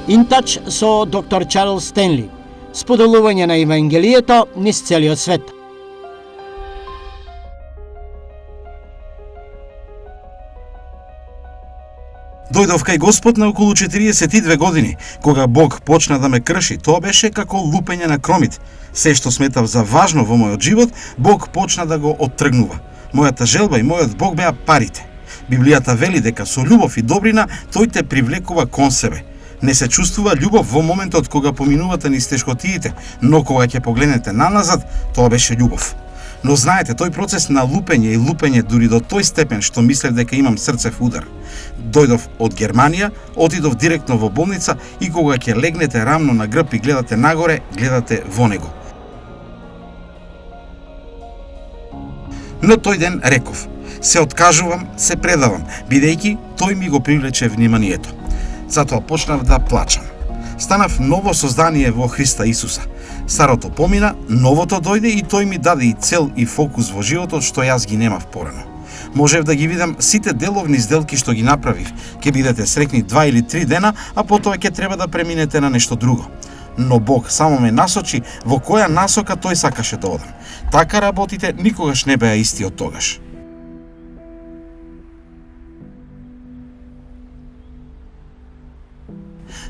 Интач со доктор Чарлс Стенли. Споделување на Евангелието низ целиот свет. Дојдов кај Господ на околу 42 години, кога Бог почна да ме крши. Тоа беше како лупење на кромит. Се што сметав за важно во мојот живот, Бог почна да го оттргнува. Мојата желба и мојот Бог беа парите. Библијата вели дека со љубов и добрина тој те привлекува кон себе. Не се чувствува љубов во моментот кога поминувате низ тешкотиите, но кога ќе погледнете наназад, тоа беше љубов. Но знаете, тој процес на лупење и лупење дури до тој степен што мислев дека имам срцев удар. Дојдов од Германија, отидов директно во болница и кога ќе легнете рамно на грб и гледате нагоре, гледате во него. Но тој ден реков: се откажувам, се предавам, бидејќи тој ми го привлече вниманието. Затоа почнав да плачам. Станав ново создание во Христа Исуса. Старото помина, новото дојде и тој ми даде и цел и фокус во животот што јас ги немав порано. Можев да ги видам сите деловни сделки што ги направив. Ќе бидете среќни 2 или 3 дена, а потоа ќе треба да преминете на нешто друго. Но Бог само ме насочи во која насока тој сакаше да одам. Така работите никогаш не беа исти од тогаш.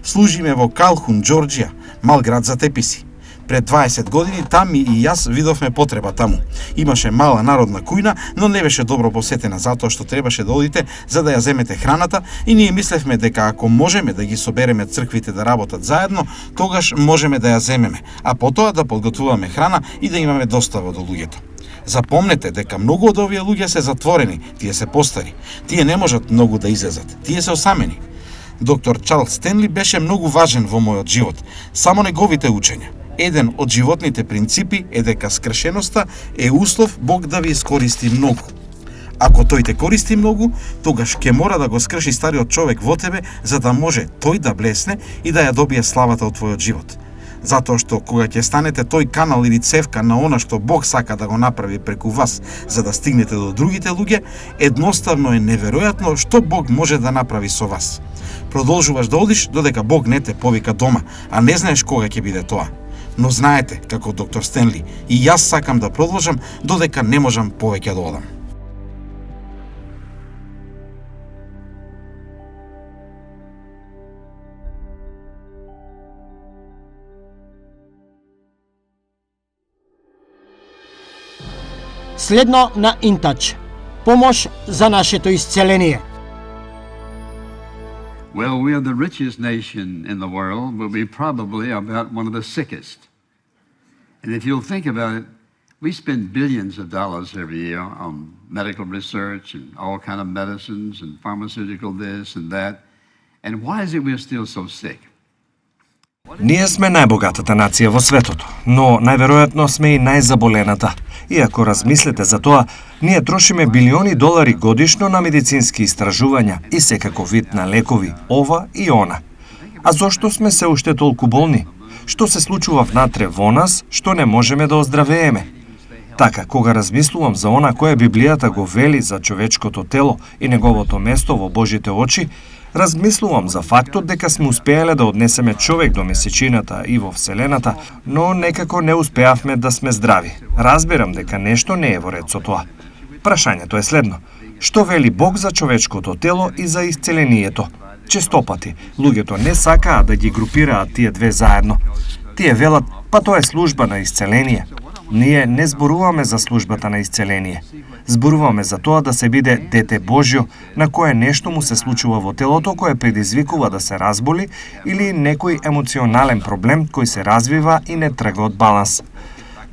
Служиме во Калхун, Џорџија, мал град за теписи. Пред 20 години там и јас видовме потреба таму. Имаше мала народна кујна, но не беше добро посетена затоа што требаше да одите за да ја земете храната и ние мислевме дека ако можеме да ги собереме црквите да работат заедно, тогаш можеме да ја земеме, а потоа да подготвуваме храна и да имаме достава до луѓето. Запомнете дека многу од овие луѓе се затворени, тие се постари. Тие не можат многу да излезат, тие се осамени. Доктор Чарлс Стенли беше многу важен во мојот живот. Само неговите учења. Еден од животните принципи е дека скршеноста е услов Бог да ви искористи многу. Ако тој те користи многу, тогаш ќе мора да го скрши стариот човек во тебе за да може тој да блесне и да ја добие славата од твојот живот. Затоа што кога ќе станете тој канал или цевка на она што Бог сака да го направи преку вас за да стигнете до другите луѓе, едноставно е неверојатно што Бог може да направи со вас. Продолжуваш да одиш додека Бог не те повика дома, а не знаеш кога ќе биде тоа. Но знаете, како доктор Стенли, и јас сакам да продолжам додека не можам повеќе да одам. Следно на Интач. Помош за нашето исцеление. Well, we are the richest nation in the world, but we probably are about one of the sickest. And if you'll think about it, we spend billions of dollars every year on medical research and all kind of medicines and pharmaceutical this and that. And why is it we're still so sick? Ние сме најбогатата нација во светот, но најверојатно сме и најзаболената. И ако размислите за тоа, ние трошиме билиони долари годишно на медицински истражувања и секаков вид на лекови, ова и она. А зошто сме се уште толку болни? Што се случува внатре во нас, што не можеме да оздравееме? Така, кога размислувам за она кое Библијата го вели за човечкото тело и неговото место во Божите очи, размислувам за фактот дека сме успеале да однесеме човек до месечината и во Вселената, но некако не успеавме да сме здрави. Разбирам дека нешто не е во ред со тоа. Прашањето е следно. Што вели Бог за човечкото тело и за исцелението? Честопати, луѓето не сакаат да ги групираат тие две заедно. Тие велат, па тоа е служба на исцеление. Ние не зборуваме за службата на исцеление. Зборуваме за тоа да се биде дете Божјо, на кое нешто му се случува во телото кое предизвикува да се разболи или некој емоционален проблем кој се развива и не трга од баланс.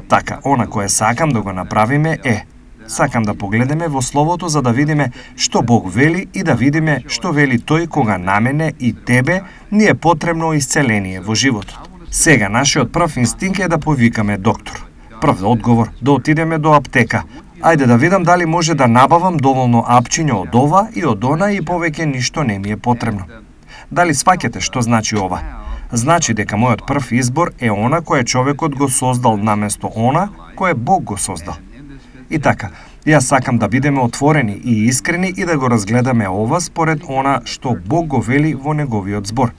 Така, она кое сакам да го направиме е: сакам да погледнеме во Словото за да видиме што Бог вели и да видиме што вели тој кога на мене и тебе ни е потребно исцеление во животот. Сега нашиот прв инстинкт е да повикаме доктор. Прв одговор да отидеме до аптека. Ајде да видам дали може да набавам доволно апчиња од ова и од она и повеќе ништо не ми е потребно. Дали сваќате што значи ова? Значи дека мојот прв избор е она кое човекот го создал наместо она кое Бог го создал. И така, јас сакам да бидеме отворени и искрени и да го разгледаме ова според она што Бог го вели во неговиот збор.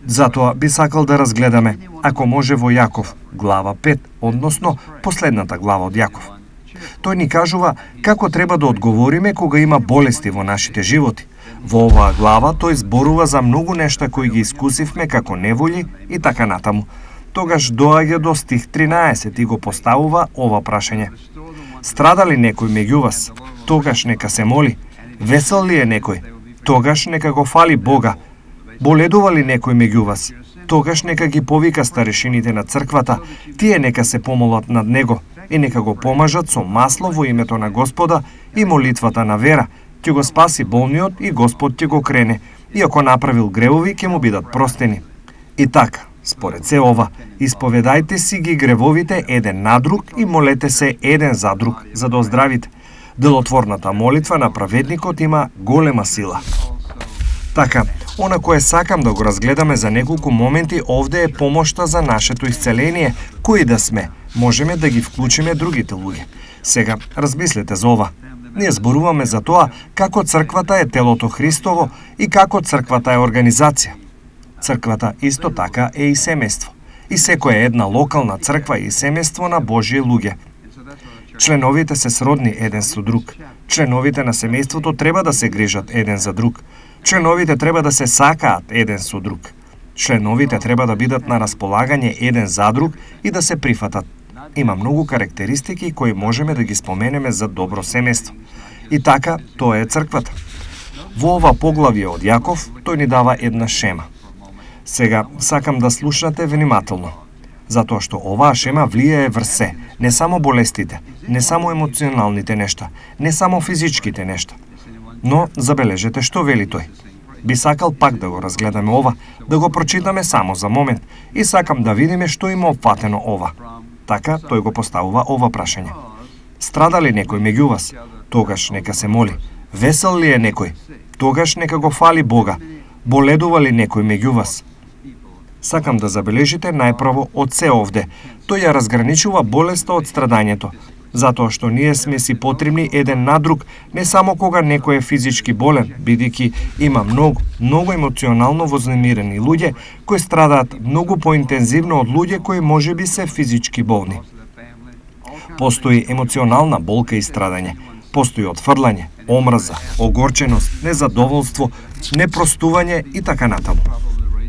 Затоа би сакал да разгледаме, ако може, во Јаков, глава 5, односно последната глава од Јаков. Тој ни кажува како треба да одговориме кога има болести во нашите животи. Во оваа глава тој зборува за многу нешта кои ги искусивме како неволји и така натаму. Тогаш доаѓа до стих 13 и го поставува ова прашање. Страда ли некој меѓу вас? Тогаш нека се моли. Весел ли е некој? Тогаш нека го фали Бога. Боледува ли некој меѓу вас? Тогаш нека ги повика старешините на црквата, тие нека се помолат над него и нека го помажат со масло во името на Господа и молитвата на вера. Ќе го спаси болниот и Господ ќе го крене, и ако направил гревови, ќе му бидат простени. И така, според се ова, исповедајте си ги гревовите еден на друг и молете се еден за друг, за да оздравите. Делотворната молитва на праведникот има голема сила. Така, она кое сакам да го разгледаме за неколку моменти овде е помошта за нашето исцеление, кои да сме, можеме да ги вклучиме другите луѓе. Сега, размислете за ова. Ние зборуваме за тоа како црквата е телото Христово и како црквата е организација. Црквата исто така е и семејство. И секоја една локална црква е и семејство на Божји луѓе. Членовите се сродни еден со друг. Членовите на семејството треба да се грижат еден за друг. Членовите треба да се сакаат еден со друг. Членовите треба да бидат на располагање еден за друг и да се прифатат. Има многу карактеристики кои можеме да ги споменеме за добро семејство. И така, тоа е црквата. Во ова поглавје од Јаков, тој ни дава една шема. Сега, сакам да слушнате внимателно, затоа што оваа шема влијае врз се, не само болестите, не само емоционалните нешта, не само физичките нешта. Но забележете што вели тој. Би сакал пак да го разгледаме ова, да го прочитаме само за момент и сакам да видиме што има опфатено ова. Така тој го поставува ова прашање. Страда ли некој меѓу вас? Тогаш нека се моли. Весел ли е некој? Тогаш нека го фали Бога. Боледува ли некој меѓу вас? Сакам да забележите најпрво од се овде. Тој ја разграничува болеста од страдањето, затоа што ние сме си потребни еден на друг, не само кога некој е физички болен, бидејќи има многу емоционално вознемирени луѓе кои страдаат многу поинтензивно од луѓе кои можеби се физички болни. Постои емоционална болка и страдање. Постои отфрлање, омраза, огорченост, незадоволство, непростување и така натаму.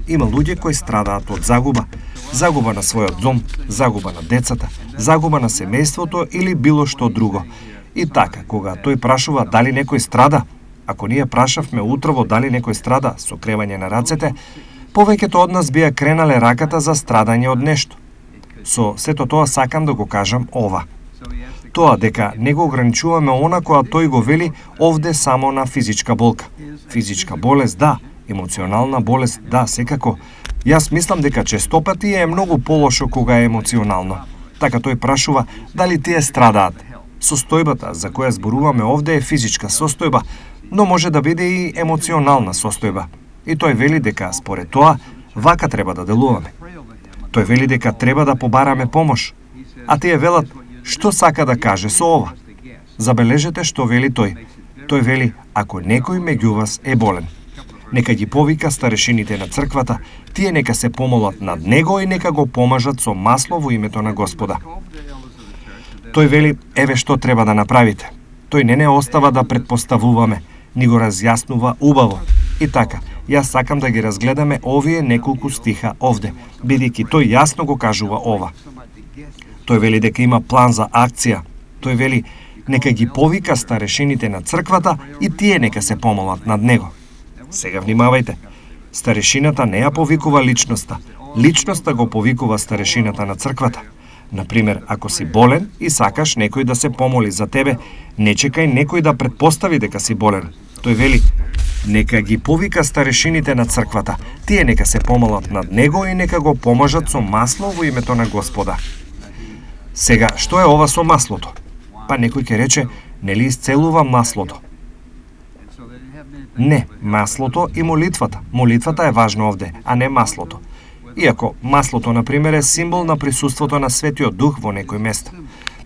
Има луѓе кои страдаат од загуба на својот дом, загуба на децата, загуба на семејството или било што друго. И така, кога тој прашува дали некој страда, ако ние прашавме утрово дали некој страда со кревање на рацете, повеќето од нас бија кренале раката за страдање од нешто. Со сето тоа сакам да го кажам ова. Тоа дека не го ограничуваме она која тој го вели овде само на физичка болка. Физичка болест, да, емоционална болест, да, секако. Јас мислам дека честопати е многу полошо кога е емоционално. Така тој прашува дали тие страдаат. Состојбата за која зборуваме овде е физичка состојба, но може да биде и емоционална состојба. И тој вели дека според тоа вака треба да делуваме. Тој вели дека треба да побараме помош. А тие велат што сака да каже со ова. Забележете што вели тој. Тој вели ако некој меѓу вас е болен, нека ги повика старешините на црквата, тие нека се помолат над него и нека го помажат со масло во името на Господа. Тој вели, еве што треба да направите. Тој не остава да предпоставуваме, ни го разјаснува убаво. И така, јас сакам да ги разгледаме овие неколку стиха овде, бидејќи тој јасно го кажува ова. Тој вели дека има план за акција. Тој вели, нека ги повика старешините на црквата и тие нека се помолат над него. Сега внимавајте. Старешината не ја повикува личноста. Личноста го повикува старешината на црквата. Например, ако си болен и сакаш некој да се помоли за тебе, не чекај некој да предпостави дека си болен. Тој вели, нека ги повика старешините на црквата, тие нека се помолат над него и нека го помажат со масло во името на Господа. Сега, што е ова со маслото? Па некој ќе рече, нели исцелува маслото? Не, маслото и молитвата. Молитвата е важна овде, а не маслото. Иако маслото, например, е символ на присуството на Светиот Дух во некој место.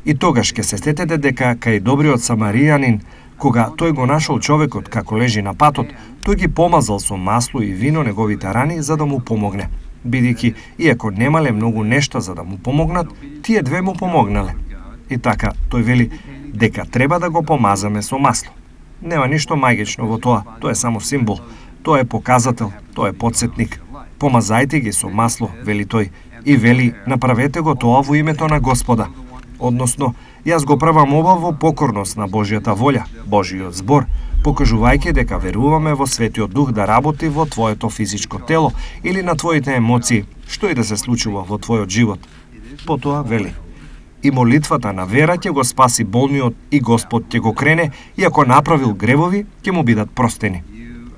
И тогаш ќе се сетете дека кај добриот самаријанин, Кога тој го нашол човекот како лежи на патот, тој ги помазал со масло и вино неговите рани за да му помогне. Бидејќи, иако немале многу нешта за да му помогнат, тие две му помогнале. И така, тој вели дека треба да го помазаме со масло. Нема ништо магично во тоа, тоа е само символ. Тоа е показател, тоа е потсетник. Помазајте ги со масло, вели тој, и вели направете го тоа во името на Господа. Односно, јас го правам ова во покорност на Божјата волја, Божјиот збор, покажувајќи дека веруваме во Светиот Дух да работи во твоето физичко тело или на твоите емоции, што и да се случува во твојот живот. Потоа вели: и молитвата на вера ќе го спаси болниот и Господ ќе го крене, и ако направил гревови, ќе му бидат простени.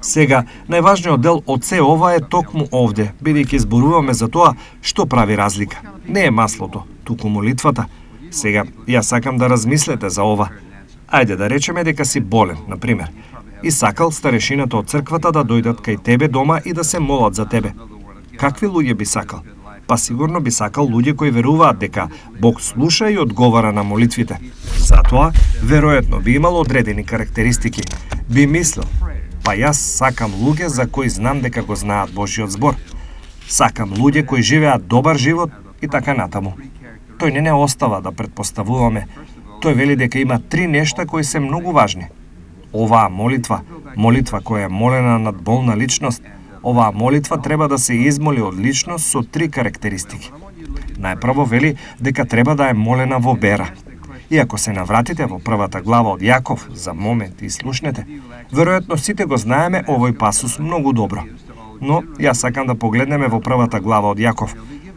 Сега, најважниот дел од се ова е токму овде, бидејќи зборуваме за тоа што прави разлика. Не е маслото, туку молитвата. Сега, јас сакам да размислете за ова. Ајде да речеме дека си болен, например, и сакал старешината од црквата да дојдат кај тебе дома и да се молат за тебе. Какви луѓе би сакал? Па сигурно би сакал луѓе кои веруваат дека Бог слуша и одговара на молитвите. Затоа, веројатно би имал одредени карактеристики. Би мислел: па јас сакам луѓе за кои знам дека го знаат Божјиот збор. Сакам луѓе кои живеат добар живот и така натаму. Тој не остава да претпоставуваме. Тој вели дека има 3 нешта кои се многу важни. Оваа молитва, молитва која е молена над болна личност, оваа молитва треба да се измоли од личност со 3 карактеристики. Најпрво вели дека треба да е молена во вера. И ако се навратите во првата глава од Јаков за момент и слушнете, веројатно сите го знаеме овој пасус многу добро. Но јас сакам да погледнеме во првата глава од Јаков.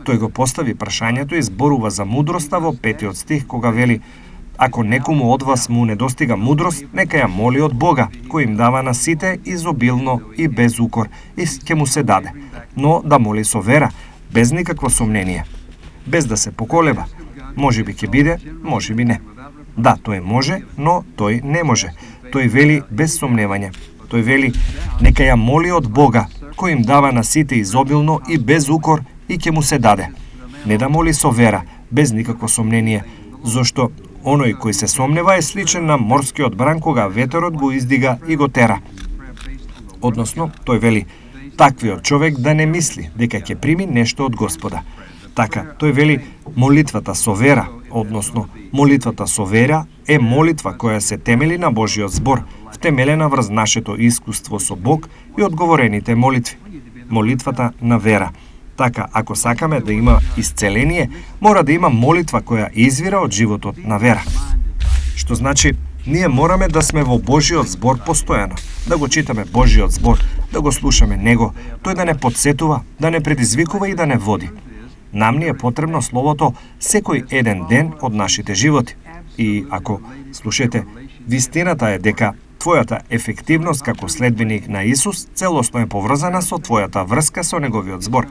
Тој го постави прашањето и зборува за мудроста во 5-тиот стих, кога вели: ако некому од вас му недостига мудрост, нека ја моли од Бога, кој им дава на сите изобилно и без укор, и ќе му се даде. Но да моли со вера, без никакво сомнение, без да се поколеба. Може би ќе биде, може би не. Да, тој може, но тој не може. Тој вели без сомневање. Тој вели: нека ја моли од Бога, кој им дава на сите изобилно и без укор, и ќе му се даде. Не да моли со вера, без никакво сомнение, зашто оној кој се сомнева е сличен на морскиот бран кога ветерот го издига и го тера. Односно, тој вели: таквиот човек да не мисли дека ќе прими нешто од Господа. Така, тој вели: молитвата со вера, односно, молитвата со вера е молитва која се темели на Божјиот збор, втемелена врз нашето искуство со Бог и одговорените молитви. Молитвата на вера. Така, ако сакаме да има исцеление, мора да има молитва која извира од животот на вера. Што значи, ние мораме да сме во Божјиот збор постојано, да го читаме Божјиот збор, да го слушаме него, тој да не подсетува, да не предизвикува и да не води. Нам ни е потребно Словото секој еден ден од нашите животи. И ако, слушате, вистината е дека твојата ефективност како следбеник на Исус целосно е поврзана со твојата врска со неговиот збор.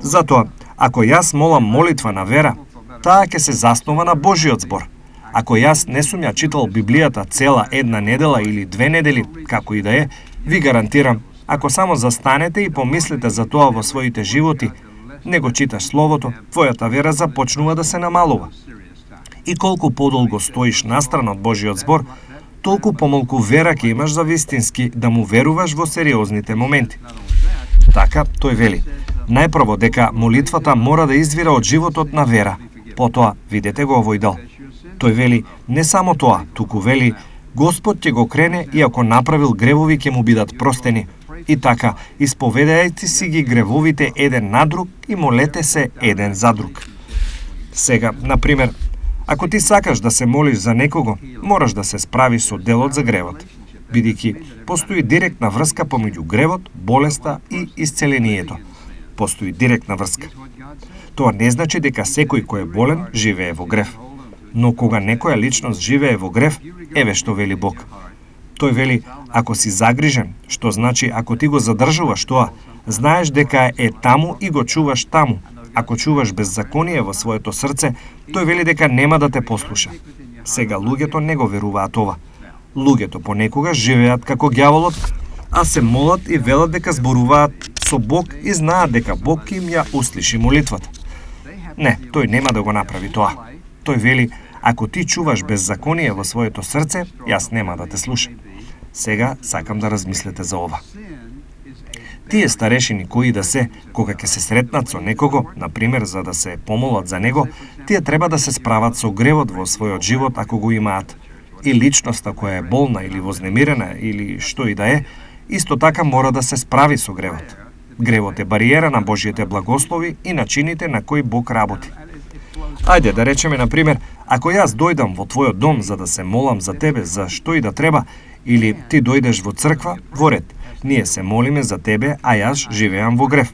Затоа, ако јас молам молитва на вера, таа ќе се заснова на Божјиот збор. Ако јас не сум ја читал Библијата цела една недела или 2 недели, како и да е, ви гарантирам, ако само застанете и помислите за тоа во своите животи, не го читаш Словото, твојата вера започнува да се намалува. И колку подолго стоиш настрана од Божјиот збор, толку помалку вера ќе имаш за вистински да му веруваш во сериозните моменти. Така, тој вели: најпрво дека молитвата мора да извира од животот на вера. Потоа, видете го овој дел. Тој вели не само тоа, туку вели: Господ ќе го крене и ако направил гревови ќе му бидат простени. И така, исповедајте си ги гревовите еден на друг и молете се еден за друг. Сега, например, ако ти сакаш да се молиш за некого, мораш да се справиш со делот за гревот, бидејќи постои директна врска помеѓу гревот, болеста и исцелението. Постои директна врска. Тоа не значи дека секој кој е болен живее во грев. Но кога некоја личност живее во грев, еве што вели Бог. Тој вели: ако си загрижен, што значи ако ти го задржуваш тоа, знаеш дека е таму и го чуваш таму. Ако чуваш беззаконие во своето срце, тој вели дека нема да те послуша. Сега луѓето не го веруваат ова. Луѓето понекогаш живеат како ѓаволот, а се молат и велат дека зборуваат со Бог и знаат дека Бог им ја услиши молитвата. Не, тој нема да го направи тоа. Тој вели: Ако ти чуваш беззаконие во своето срце, јас нема да те слушам. Сега сакам да размислете за ова. Тие старешини кои да се, кога ќе се сретнат со некого, например за да се помолат за него, тие треба да се справат со гревот во својот живот ако го имаат. И личноста која е болна или вознемирена или што и да е, исто така мора да се справи со гревот. Гревот е бариера на Божјите благослови и начините на кои Бог работи. Ајде да речеме, например, ако јас дојдам во твојот дом за да се молам за тебе за што и да треба, или ти дојдеш во црква, во ред, ние се молиме за тебе, а јас живеам во грев.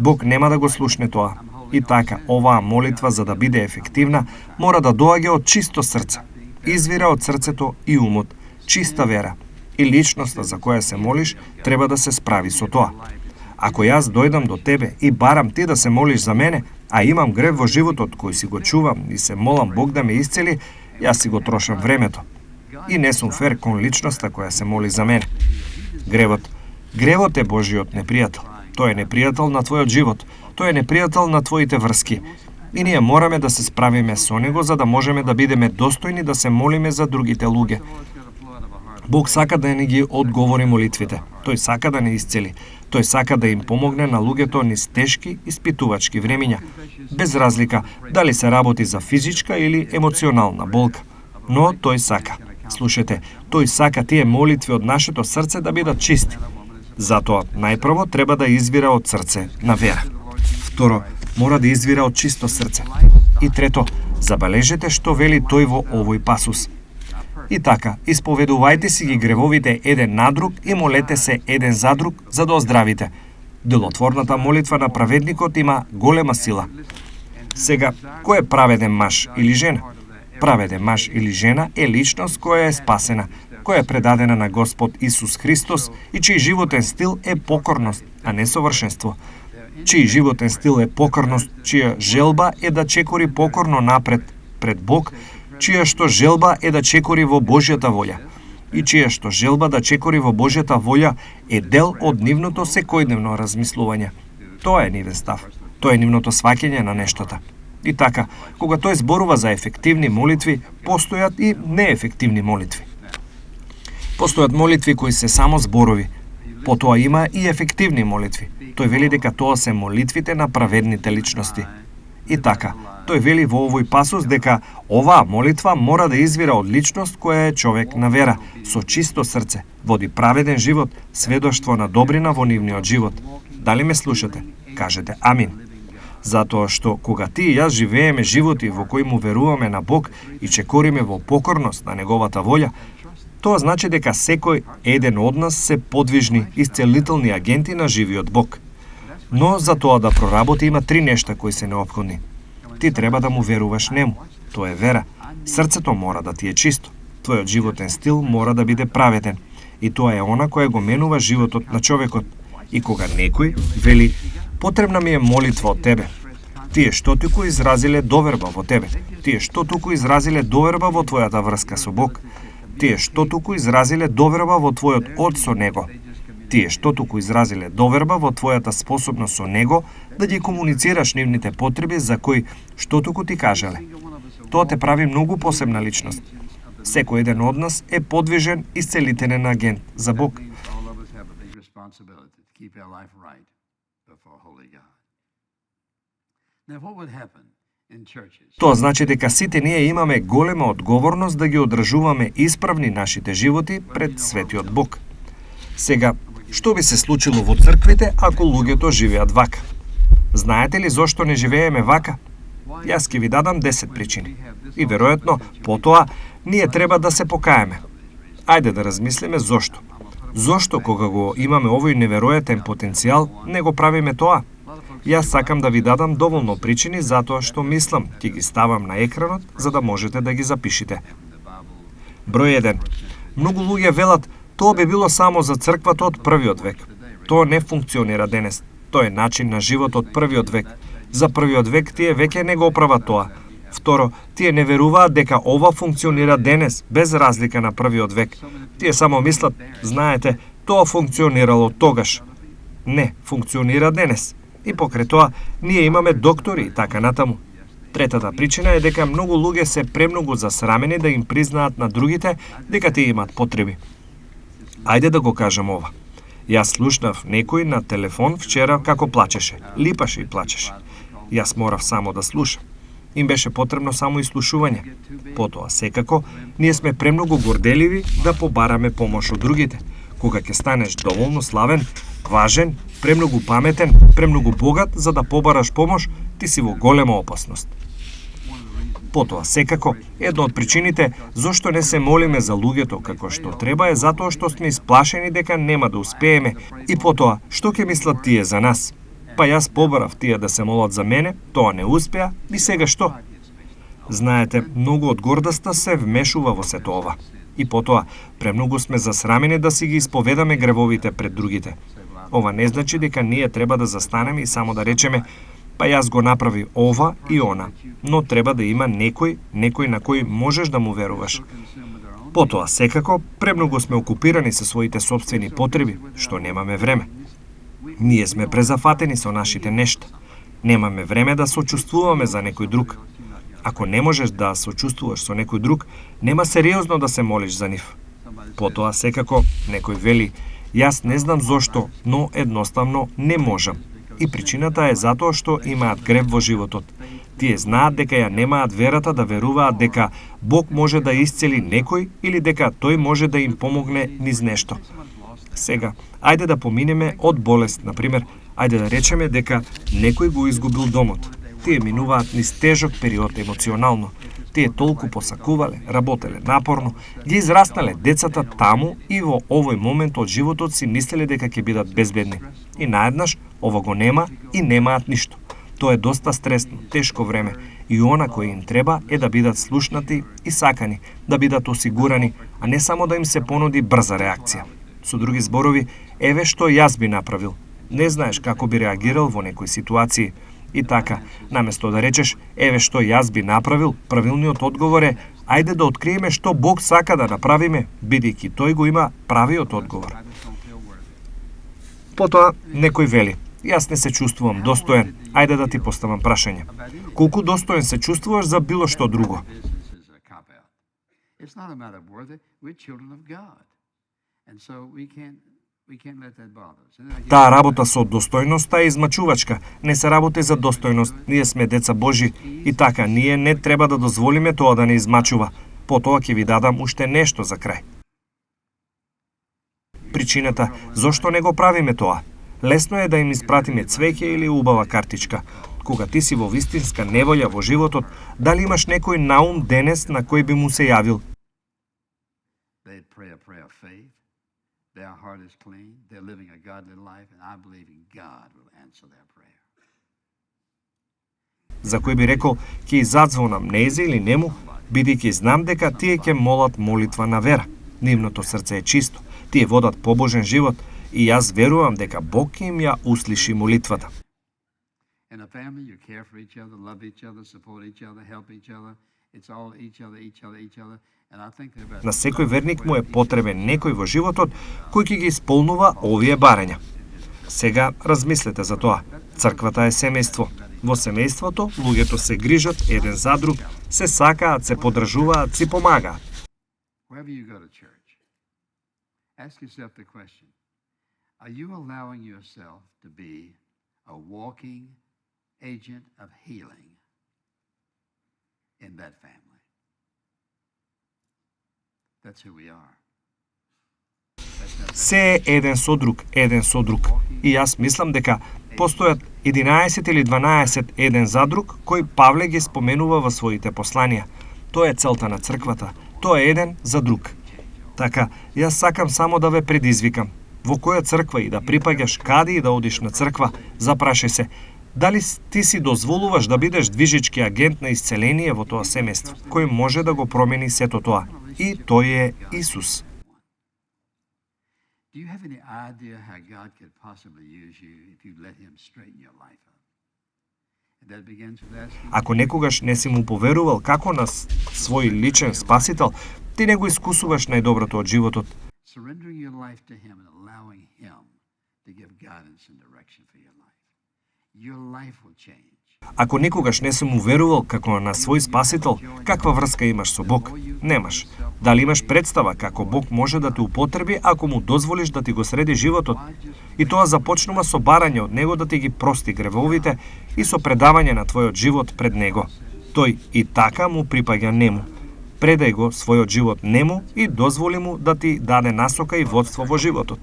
Бог нема да го слушне тоа. И така, оваа молитва за да биде ефективна, мора да доаѓа од чисто срце. Извира од срцето и умот, чиста вера. И личноста за која се молиш треба да се справи со тоа. Ако јас дојдам до тебе и барам ти да се молиш за мене, а имам грев во животот кој си го чувам и се молам Бог да ме исцели, јас си го трошам времето. И не сум фер кон личноста која се моли за мене. Гревот е Божиот непријател. Тој е непријател на твојот живот. Тој е непријател на твоите врски. И ние мораме да се справиме со него за да можеме да бидеме достојни да се молиме за другите луѓе. Бог сака да ни ги одговори молитвите. Тој сака да не исцели. Тој сака да им помогне на луѓето низ тешки испитувачки времиња, без разлика дали се работи за физичка или емоционална болка. Но тој сака. Слушайте, тој сака тие молитви од нашето срце да бидат чисти. Затоа, најпрво треба да извира од срце на вера. Второ, мора да извира од чисто срце. И трето, забележете што вели тој во овој пасус. И така, исповедувајте си ги гревовите еден на друг и молете се еден за друг за да оздравите. Делотворната молитва на праведникот има голема сила. Сега, кој е праведен маж или жена? Праведен маж или жена е личност која е спасена, која е предадена на Господ Исус Христос и чиј животен стил е покорност, а не совршенство. Чиј животен стил е покорност, чија желба е да чекори покорно напред пред Бог, чија што желба е да чекори во Божјата волја. И чија што желба да чекори во Божјата волја е дел од нивното секојдневно размислување. Тоа е нивен став. Тоа е нивното сваќање на нештата. И така, кога тој зборува за ефективни молитви, постојат и неефективни молитви. Постојат молитви кои се само зборови. Потоа има и ефективни молитви. Тој вели дека тоа се молитвите на праведните личности. И така, тој вели во овој пасус дека оваа молитва мора да извира од личност која е човек на вера, со чисто срце, води праведен живот, сведоштво на добрина во нивниот живот. Дали ме слушате? Кажете амин. Затоа што кога ти и јас живееме животи во кои му веруваме на Бог и чекориме во покорност на неговата волја, тоа значи дека секој еден од нас се подвижни, исцелителни агенти на живиот Бог. Но за тоа да проработи има три нешта кои се неопходни. Ти треба да му веруваш нему. Тоа е вера. Срцето мора да ти е чисто. Твојот животен стил мора да биде праведен. И тоа е она која го менува животот на човекот. И кога некој вели, потребна ми е молитва од тебе. Тие што туку изразиле доверба во тебе. Тие што туку изразиле доверба во твојата врска со Бог. Тие што туку изразиле доверба во твојот од со него. Тие што туку изразиле доверба во твојата способност со него да ги комуницираш нивните потреби за кои што туку ти кажале. Тоа те прави многу посебна личност. Секој еден од нас е подвижен исцелителен агент за Бог. Тоа значи дека сите ние имаме голема одговорност да ги одржуваме исправни нашите животи пред светиот Бог. Сега, што би се случило во црквите ако луѓето живеат вака? Знаете ли зошто не живееме вака? Јас ќе ви дадам 10 причини. И веројатно, потоа, ние треба да се покаеме. Ајде да размислиме зошто. Зошто кога го имаме овој неверојатен потенцијал, не го правиме тоа? Јас сакам да ви дадам доволно причини затоа што мислам, ќе ги ставам на екранот за да можете да ги запишите. Број 1. Многу луѓе велат, тоа би било само за црквата од првиот век. Тоа не функционира денес. Тоа е начин на живот од првиот век. За првиот век тие веќе не го оправат тоа. Второ, тие не веруваат дека ова функционира денес, без разлика на првиот век. Тие само мислат, знаете, тоа функционирало тогаш. Не, функционира денес. И покрај тоа, ние имаме доктори и така натаму. Третата причина е дека многу луѓе се премногу засрамени да им признаат на другите дека тие имаат потреби. Ајде да го кажам ова. Јас слушнав некој на телефон вчера како плачеше, липаше и плачеше. Јас морав само да слушам. Им беше потребно само изслушување. Потоа, секако, ние сме премногу горделиви да побараме помош од другите. Кога ќе станеш доволно славен, важен, премногу паметен, премногу богат за да побараш помош, ти си во голема опасност. Потоа, секако, една од причините зошто не се молиме за луѓето како што треба е затоа што сме исплашени дека нема да успееме и потоа, што ќе мислат тие за нас? Па јас побарав тие да се молат за мене, тоа не успеа и сега што? Знаете, многу од гордоста се вмешува во сето ова. И потоа, премногу сме засрамени да си ги исповедаме гревовите пред другите. Ова не значи дека ние треба да застанеме и само да речеме па јас го направи ова и она, но треба да има некој на кој можеш да му веруваш. Потоа, секако, премногу сме окупирани со своите собствени потреби, што немаме време. Ние сме презафатени со нашите нешта. Немаме време да сочувствуваме за некој друг. Ако не можеш да сочувствуваш со некој друг, нема сериозно да се молиш за нив. Потоа, секако, некој вели, јас не знам зошто, но едноставно не можам. И причината е затоа што имаат грев во животот. Тие знаат дека ја немаат верата да веруваат дека Бог може да исцели некој или дека тој може да им помогне низ нешто. Сега, ајде да поминеме од болест, например, ајде да речеме дека некој го изгубил домот. Тие минуваат низ тежок период емоционално. Тие толку посакувале, работеле напорно, ги израснале децата таму и во овој момент од животот си мислеле дека ќе бидат безбедни. И наеднаш, ова го нема и немаат ништо. Тоа е доста стресно, тешко време и она кој им треба е да бидат слушнати и сакани, да бидат осигурани, а не само да им се понуди брза реакција. Со други зборови, еве што јас би направил. Не знаеш како би реагирал во некој ситуација. И така, наместо да речеш, еве што јас би направил, правилниот одговор е, ајде да откриеме што Бог сака да направиме, бидејќи тој го има правиот одговор. Потоа, некој вели, јас не се чувствувам достоен, ајде да ти поставам прашање. Колку достоен се чувствуваш за било што друго? Таа работа со достојноста е измачувачка, не се работи за достојност, ние сме деца Божи и така, ние не треба да дозволиме тоа да не измачува. Потоа ќе ви дадам уште нешто за крај. Причината, зошто не го правиме тоа? Лесно е да им испратиме цвеќе или убава картичка. Кога ти си во вистинска неволја во животот, дали имаш некој наум денес на кој би му се јавил? Their heart is clean, they're living a godly life, and I believe in God will answer their prayer. За кој би рекол, ќе изадзвонам нејзе или нему, бидејќи знам дека тие ќе молат молитва на вера. Нивното срце е чисто, тие водат побожен живот и јас верувам дека Бог ќе им ја услиши молитвата. In a family, you care for each other, love each other, support each other, help each other. It's all each other. На секој верник му е потребен некој во животот кој ќе ги исполнува овие барања. Сега размислете за тоа. Црквата е семејство. Во семејството луѓето се грижат еден за друг, се сакаат, се поддржуваат, си помагаат. Ask yourself the question, are you allowing yourself to be a walking agent of healing in that family? That's who we are. Се е еден со друг. И јас мислам дека постојат 11 или 12 еден за друг кои Павле ги споменува во своите посланија. Тоа е целта на црквата. Тоа е еден за друг. Така, јас сакам само да ве предизвикам. Во која црква и да припаѓаш, каде и да одиш на црква, запрашај се, дали ти си дозволуваш да бидеш движечки агент на исцеление во тоа семејство, кој може да го промени сето тоа. И тој е Исус. Ако некогаш не си му поверувал како на свој личен спасител, ти не го искусуваш најдоброто од животот. your life will change. Ако никогаш не сум уверувал како на свој спасител, каква врска имаш со Бог? Немаш. Дали имаш представа како Бог може да те употреби ако му дозволиш да ти го среди животот? И тоа започнува со барање од Него да ти ги прости гревовите и со предавање на твојот живот пред Него. Тој и така му припаѓа нему. Предај го својот живот нему и дозволи му да ти даде насока и водство во животот.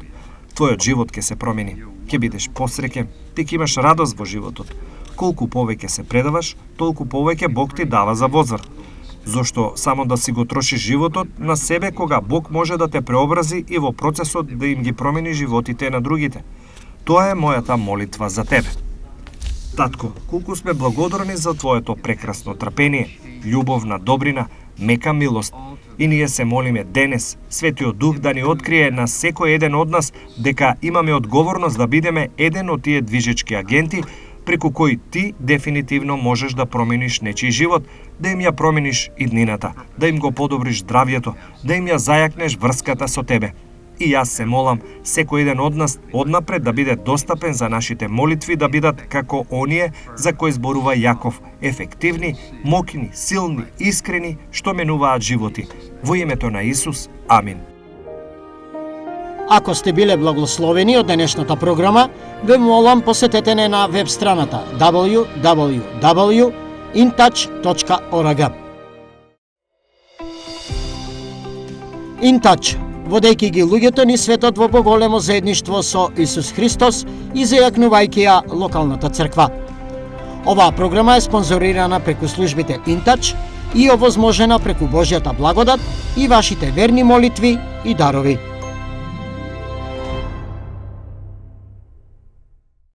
Твојот живот ќе се промени. Ќе бидеш посреќен, ти ќе имаш радост во животот. Колку повеќе се предаваш, толку повеќе Бог ти дава за возврат. Зошто само да си го трошиш животот на себе кога Бог може да те преобрази и во процесот да им ги промени животите на другите. Тоа е мојата молитва за тебе. Татко, колку сме благодарни за Твоето прекрасно трпение, љубовна добрина, мека милост. И ние се молиме денес, Светиот Дух да ни открие на секој еден од нас дека имаме одговорност да бидеме еден од тие движечки агенти преку кој ти дефинитивно можеш да промениш нечиј живот, да им ја промениш иднината, да им го подобриш здравјето, да им ја зајакнеш врската со тебе. И јас се молам секој еден од нас однапред да биде достапен за нашите молитви да бидат како оние за кои зборува Јаков, ефективни, моќни, силни, искрени, што менуваат животи. Во името на Исус, амин. Ако сте биле благословени од денешната програма, ве молам посетете не на веб страната www.intouch.org. InTouch, водејќи ги луѓето ни светот во поголемо заедништво со Исус Христос и зајакнувајќи ја локалната црква. Оваа програма е спонзорирана преку службите InTouch и овозможена преку Божјата благодат и вашите верни молитви и дарови.